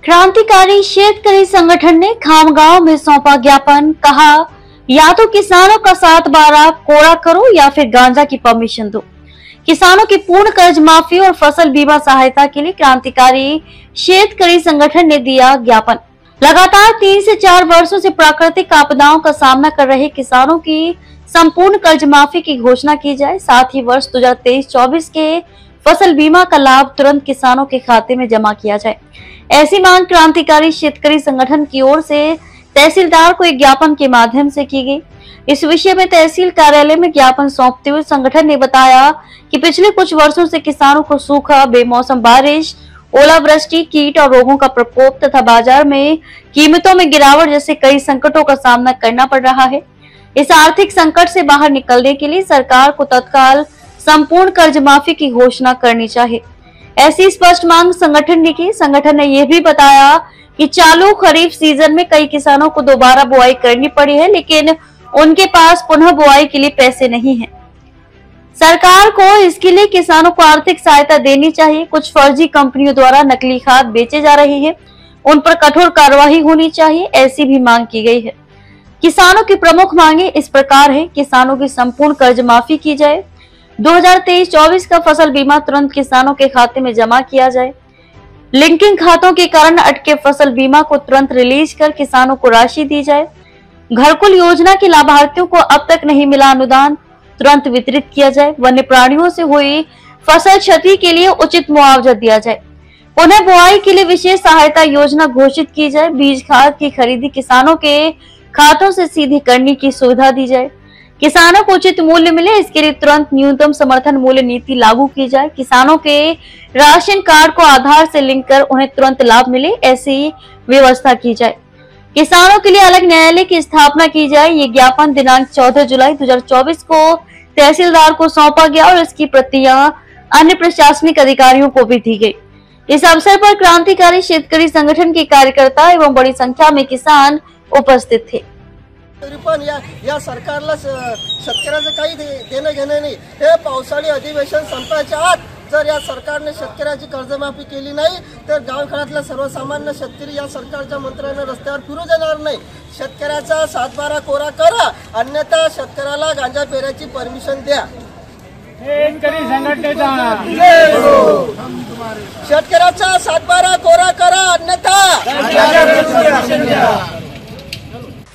क्रांतिकारी शेतकरी संगठन ने खामगांव में सौंपा ज्ञापन। कहा, या तो किसानों का 7/12 कोरा करो या फिर गांजा की परमिशन दो। किसानों की पूर्ण कर्ज माफी और फसल बीमा सहायता के लिए क्रांतिकारी शेतकरी संगठन ने दिया ज्ञापन। लगातार 3 से 4 वर्षों से प्राकृतिक आपदाओं का सामना कर रहे किसानों की संपूर्ण कर्ज माफी की घोषणा की जाए। साथ ही वर्ष 2023-24 के फसल बीमा का लाभ तुरंत किसानों के खाते में जमा किया जाए। ऐसी मांग क्रांतिकारी शेतकरी संगठन की ओर से तहसीलदार को एक ज्ञापन के माध्यम से की गई। इस विषय में तहसील कार्यालय में ज्ञापन सौंपते हुए संगठन ने बताया कि पिछले कुछ वर्षों से किसानों को सूखा, बेमौसम बारिश, ओलावृष्टि, कीट और रोगों का प्रकोप तथा बाजार में कीमतों में गिरावट जैसे कई संकटों का सामना करना पड़ रहा है। इस आर्थिक संकट से बाहर निकलने के लिए सरकार को तत्काल संपूर्ण कर्ज माफी की घोषणा करनी चाहिए। ऐसी स्पष्ट मांग संगठन ने की। संगठन ने यह भी बताया कि चालू खरीफ सीजन में कई किसानों को दोबारा बुआई करनी पड़ी है, लेकिन उनके पास पुनः बुआई के लिए पैसे नहीं हैं। सरकार को इसके लिए किसानों को आर्थिक सहायता देनी चाहिए। कुछ फर्जी कंपनियों द्वारा नकली खाद बेचे जा रहे हैं, उन पर कठोर कार्रवाई होनी चाहिए, ऐसी भी मांग की गई है। किसानों की प्रमुख मांगे इस प्रकार है। किसानों की संपूर्ण कर्ज माफी की जाए। 2023-24 का फसल बीमा तुरंत किसानों के खाते में जमा किया जाए। लिंकिंग खातों के कारण अटके फसल बीमा को तुरंत रिलीज कर किसानों को राशि दी जाए। घरकुल योजना के लाभार्थियों को अब तक नहीं मिला अनुदान, तुरंत वितरित किया जाए। वन्य प्राणियों से हुई फसल क्षति के लिए उचित मुआवजा दिया जाए। पुनः बुआई के लिए विशेष सहायता योजना घोषित की जाए। बीज खाद की खरीदी किसानों के खातों से सीधे करने की सुविधा दी जाए। किसानों को उचित मूल्य मिले, इसके लिए तुरंत न्यूनतम समर्थन मूल्य नीति लागू की जाए। किसानों के राशन कार्ड को आधार से लिंक कर उन्हें तुरंत लाभ मिले, ऐसी व्यवस्था की जाए। किसानों के लिए अलग न्यायालय की स्थापना की जाए। ये ज्ञापन दिनांक 14 जुलाई 2024 को तहसीलदार को सौंपा गया और इसकी प्रतियां अन्य प्रशासनिक अधिकारियों को भी दी गई। इस अवसर पर क्रांतिकारी शेतकरी संगठन के कार्यकर्ता एवं बड़ी संख्या में किसान उपस्थित थे। तरी पण या सरकारला शेतकऱ्याचं काही देणं घेणं नाही। हे पावसाळी अधिवेशन संपायच्या आत जर या सरकारने शेतकऱ्याची कर्जमाफी केली नाही तर गावखेड्यातल्या सर्वसामान्य शेतकरी या सरकारच्या मंत्र्यांना रस्त्यावर फिरू देणार नाही। शेतकऱ्याचा 7/12 कोरा करा, अन्यथा शेतकऱ्याला गांजा पेरायची परमिशन द्या। शेतकरी संघटनेचा शेतकऱ्याचा 7/12 कोरा करा, अन्यथा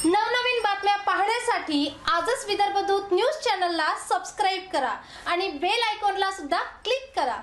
नवनवीन बातम्या पाहण्यासाठी आजच विदर्भ दूत न्यूज चॅनलला सबस्क्राईब करा आणि बेल आयकॉनला सुद्धा क्लिक करा।